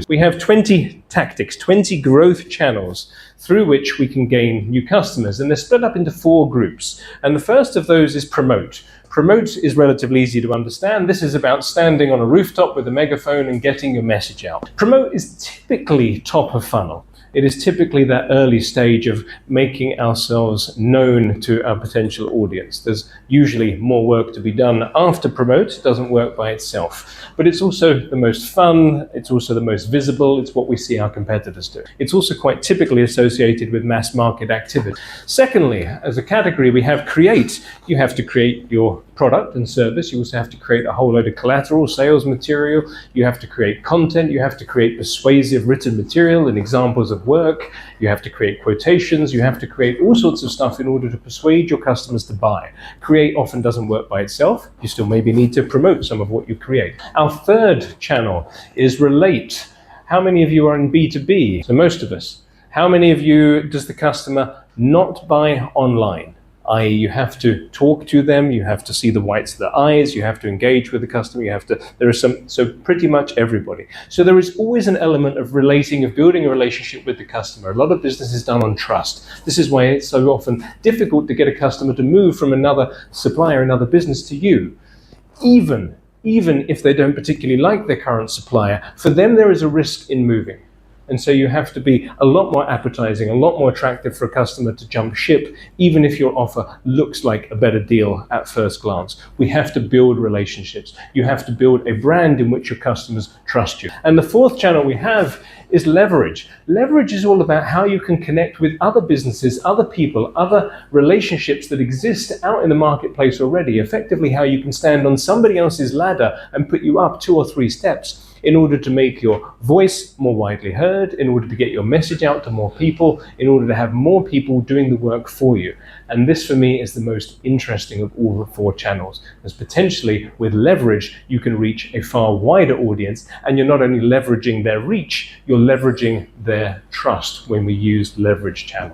We have 20 tactics, 20 growth channels through which we can gain new customers, and they're split up into 4 groups. And the first of those is promote. Promote is relatively easy to understand. This is about standing on a rooftop with a megaphone and getting your message out. Promote is typically top of funnel. It is typically that early stage of making ourselves known to our potential audience. There's usually more work to be done after promote. It doesn't work by itself. But it's also the most fun, it's also the most visible, it's what we see our competitors do. It's also quite typically associated with mass market activity. Secondly, as a category, we have create. You have to create your product and service. You also have to create a whole load of collateral, sales material. You have to create content. You have to create persuasive written material and examples of work. You have to create quotations. You have to create all sorts of stuff in order to persuade your customers to buy. Create often doesn't work by itself. You still maybe need to promote some of what you create. Our third channel is relate. How many of you are in B2B? So most of us. How many of you does the customer not buy online? i.e. you have to talk to them, you have to see the whites of their eyes, you have to engage with the customer, so pretty much everybody. So there is always an element of relating, of building a relationship with the customer. A lot of business is done on trust. This is why it's so often difficult to get a customer to move from another supplier, another business to you. Even if they don't particularly like their current supplier, for them there is a risk in moving. And so you have to be a lot more appetizing, a lot more attractive for a customer to jump ship, even if your offer looks like a better deal at first glance. We have to build relationships. You have to build a brand in which your customers trust you. And the fourth channel we have is leverage. Leverage is all about how you can connect with other businesses, other people, other relationships that exist out in the marketplace already. Effectively, how you can stand on somebody else's ladder and put you up 2 or 3 steps in order to make your voice more widely heard, in order to get your message out to more people, in order to have more people doing the work for you. And this, for me, is the most interesting of all the 4 channels, because potentially with leverage, you can reach a far wider audience, and you're not only leveraging their reach, you're leveraging their trust when we use leverage channels.